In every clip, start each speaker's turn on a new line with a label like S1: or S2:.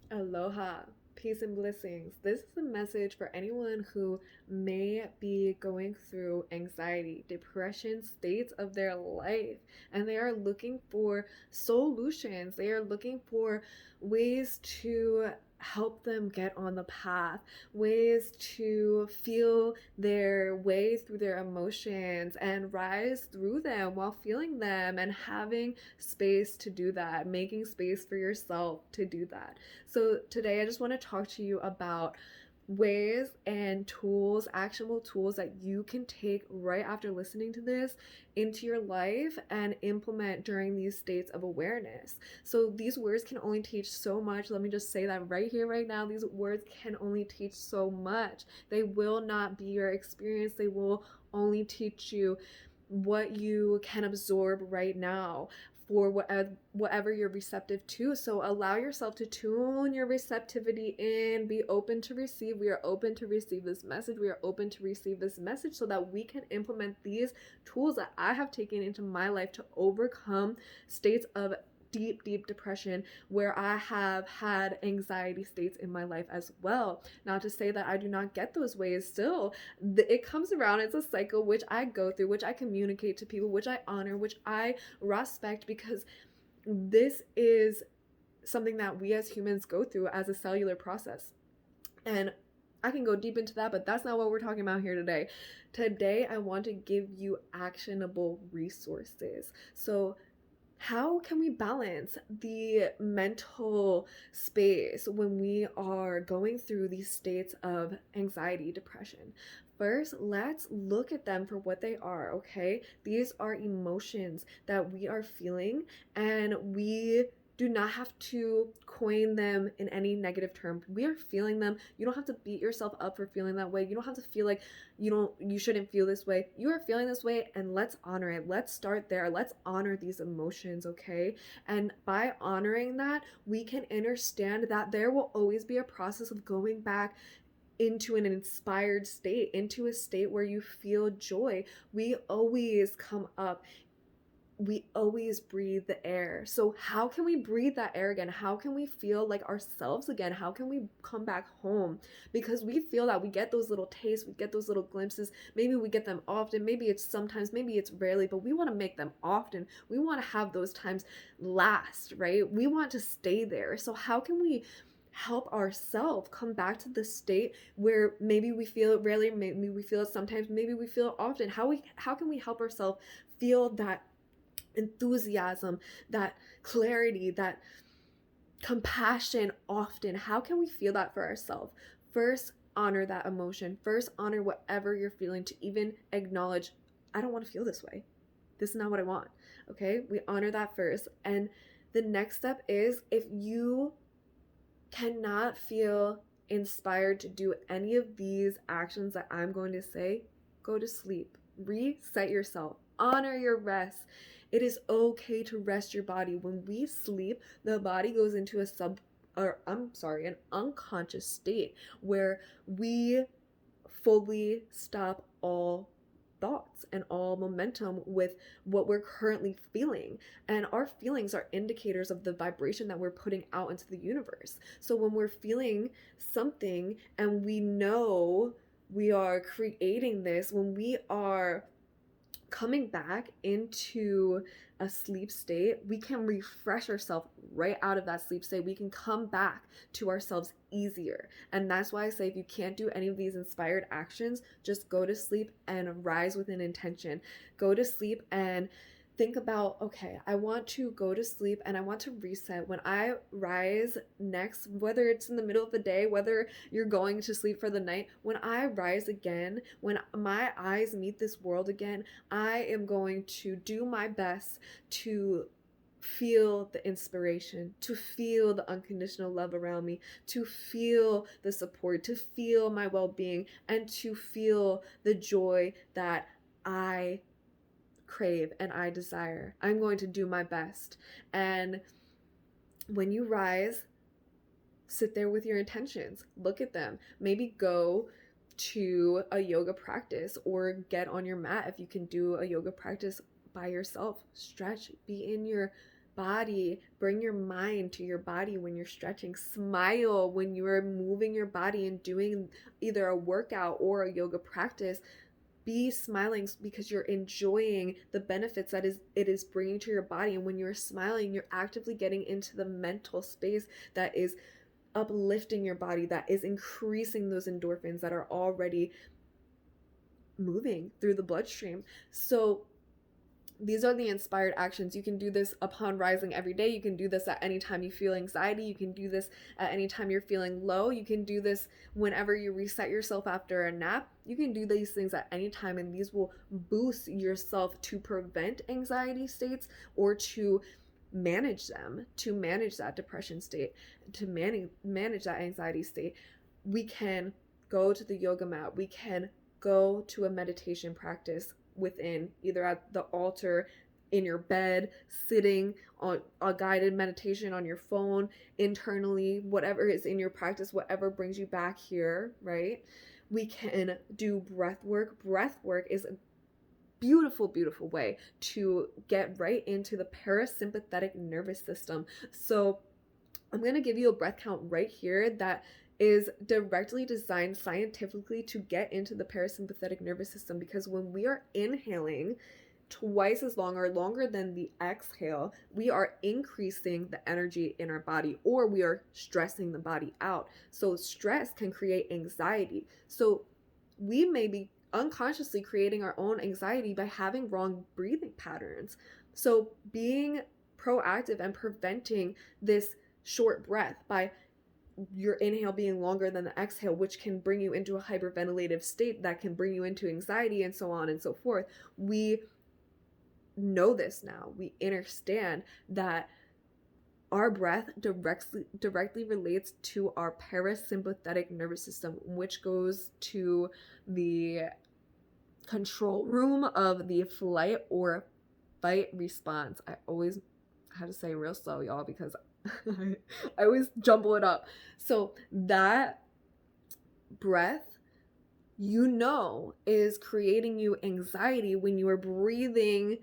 S1: Aloha, peace and blessings. This is a message for anyone who may be going through anxiety, depression states of their life, and they are looking for solutions. They are looking for ways to help them get on the path, ways to feel their way through their emotions and rise through them while feeling them and having space to do that, making space for yourself to do that. So today I just want to talk to you about ways and tools, actionable tools that you can take right after listening to this into your life and implement during these states of awareness. So these words can only teach so much. Let me just say that right here, right now. These words can only teach so much. They will not be your experience. They will only teach you what you can absorb right now for whatever you're receptive to. So allow yourself to tune your receptivity in, be open to receive. We are open to receive this message. We are open to receive this message so that we can implement these tools that I have taken into my life to overcome states of deep depression where I have had anxiety states in my life as well. Not to say that I do not get those ways still. It comes around. It's a cycle which I go through, which I communicate to people, which I honor, which I respect, because this is something that we as humans go through as a cellular process. And I can go deep into that, but that's not what we're talking about here today. Today, I want to give you actionable resources. So how can we balance the mental space when we are going through these states of anxiety, depression? First, let's look at them for what they are, okay? These are emotions that we are feeling, and we do not have to coin them in any negative term. We are feeling them. You don't have to beat yourself up for feeling that way. You don't have to feel like you shouldn't feel this way. You are feeling this way, and let's honor it. Let's start there. Let's honor these emotions, okay? And by honoring that, we can understand that there will always be a process of going back into an inspired state, into a state where you feel joy. We always come up, we always breathe the air. So how can we breathe that air again? How can we feel like ourselves again? How can we come back home? Because we feel that we get those little tastes, we get those little glimpses. Maybe we get them often, maybe it's sometimes, maybe it's rarely, but we want to make them often. We want to have those times last, right? We want to stay there. So how can we help ourselves come back to the state where maybe we feel it rarely, maybe we feel it sometimes, maybe we feel it often? How can we help ourselves feel that enthusiasm, that clarity, that compassion often? How can we feel that for ourselves? First, honor that emotion. First, honor whatever you're feeling, to even acknowledge, I don't want to feel this way. This is not what I want. Okay? We honor that first. And the next step is, if you cannot feel inspired to do any of these actions that I'm going to say, go to sleep. Reset yourself. Honor your rest. It is okay to rest your body. When we sleep, the body goes into an unconscious state where we fully stop all thoughts and all momentum with what we're currently feeling. And our feelings are indicators of the vibration that we're putting out into the universe. So when we're feeling something and we know we are creating this, when we are coming back into a sleep state, we can refresh ourselves right out of that sleep state. We can come back to ourselves easier. And that's why I say, if you can't do any of these inspired actions, just go to sleep and rise with an intention. Go to sleep and think about, okay, I want to go to sleep and I want to reset. When I rise next, whether it's in the middle of the day, whether you're going to sleep for the night, when I rise again, when my eyes meet this world again, I am going to do my best to feel the inspiration, to feel the unconditional love around me, to feel the support, to feel my well-being, and to feel the joy that I crave and I desire. I'm going to do my best. And when you rise, sit there with your intentions. Look at them. Maybe go to a yoga practice or get on your mat if you can do a yoga practice by yourself. Stretch, be in your body, bring your mind to your body when you're stretching. Smile when you're moving your body and doing either a workout or a yoga practice. Be smiling because you're enjoying the benefits that it is bringing to your body. And when you're smiling, you're actively getting into the mental space that is uplifting your body, that is increasing those endorphins that are already moving through the bloodstream. So these are the inspired actions. You can do this upon rising every day. You can do this at any time you feel anxiety. You can do this at any time you're feeling low. You can do this whenever you reset yourself after a nap. You can do these things at any time, and these will boost yourself to prevent anxiety states or to manage them, to manage that depression state, to manage that anxiety state. We can go to the yoga mat. We can go to a meditation practice within, either at the altar, in your bed, sitting on a guided meditation on your phone, internally, whatever is in your practice, whatever brings you back here, right? We can do breath work. Breath work is a beautiful, beautiful way to get right into the parasympathetic nervous system. So I'm going to give you a breath count right here that is directly designed scientifically to get into the parasympathetic nervous system, because when we are inhaling twice as long or longer than the exhale, we are increasing the energy in our body, or we are stressing the body out. So stress can create anxiety. So we may be unconsciously creating our own anxiety by having wrong breathing patterns. So being proactive and preventing this short breath by your inhale being longer than the exhale, which can bring you into a hyperventilative state that can bring you into anxiety and so on and so forth. We know this now. We understand that our breath directly relates to our parasympathetic nervous system, which goes to the control room of the flight or fight response. I always have to say real slow, y'all, because I always jumble it up. So that breath, is creating you anxiety when you are breathing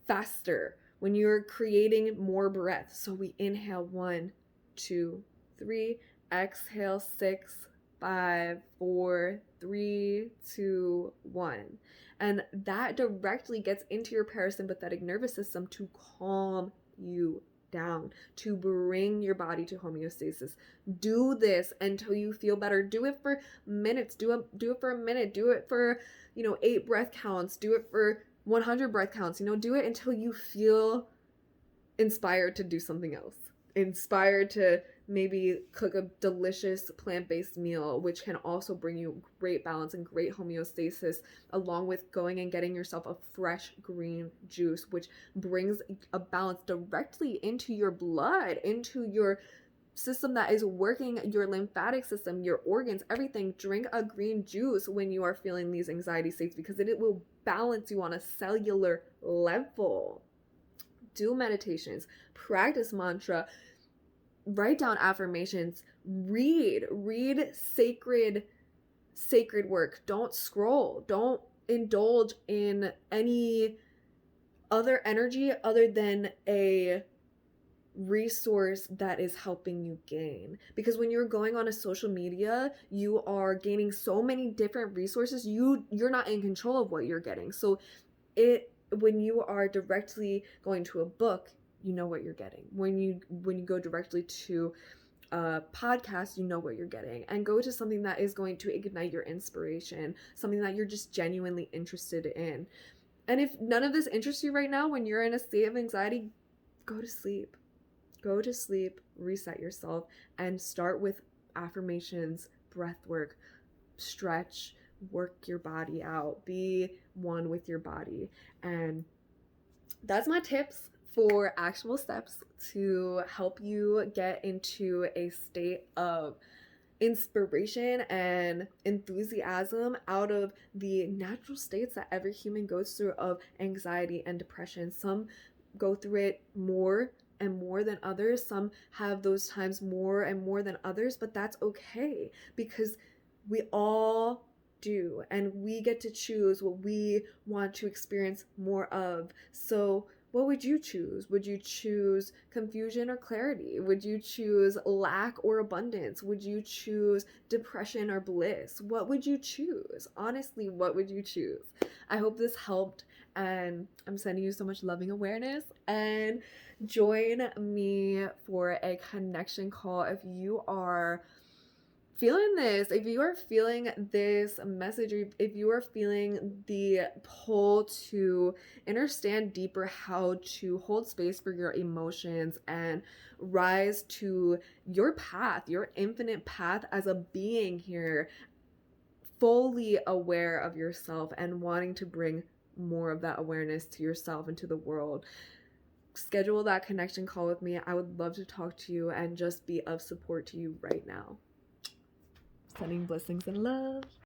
S1: faster, when you're creating more breath. So we inhale 1, 2, 3, exhale 6, 5, 4, 3, 2, 1. And that directly gets into your parasympathetic nervous system to calm you down, to bring your body to homeostasis. Do this until you feel better. Do it for minutes. Do it for a minute. Do it for 8 breath counts. Do it for 100 breath counts. Do it until you feel inspired to do something else. Inspired to maybe cook a delicious plant-based meal, which can also bring you great balance and great homeostasis, along with going and getting yourself a fresh green juice, which brings a balance directly into your blood, into your system that is working, your lymphatic system, your organs, everything. Drink a green juice when you are feeling these anxiety states, because it will balance you on a cellular level. Do meditations, practice mantra, write down affirmations, read sacred work. Don't scroll. Don't indulge in any other energy other than a resource that is helping you gain. Because when you're going on a social media, you are gaining so many different resources. You're not in control of what you're getting. So when you are directly going to a book, you know what you're getting. When you go directly to a podcast, you know what you're getting. And go to something that is going to ignite your inspiration, something that you're just genuinely interested in. And if none of this interests you right now, when you're in a state of anxiety, go to sleep. Go to sleep, reset yourself, and start with affirmations, breath work, stretch, work your body out, be one with your body. And that's my tips for actionable steps to help you get into a state of inspiration and enthusiasm out of the natural states that every human goes through of anxiety and depression. Some go through it more and more than others. Some have those times more and more than others, but that's okay, because we all do, and we get to choose what we want to experience more of. So what would you choose? Would you choose confusion or clarity? Would you choose lack or abundance? Would you choose depression or bliss? What would you choose? Honestly, what would you choose? I hope this helped, and I'm sending you so much loving awareness. And join me for a connection call if you are feeling this, if you are feeling this message, or if you are feeling the pull to understand deeper how to hold space for your emotions and rise to your path, your infinite path as a being here, fully aware of yourself and wanting to bring more of that awareness to yourself and to the world, schedule that connection call with me. I would love to talk to you and just be of support to you right now. Sending blessings and love.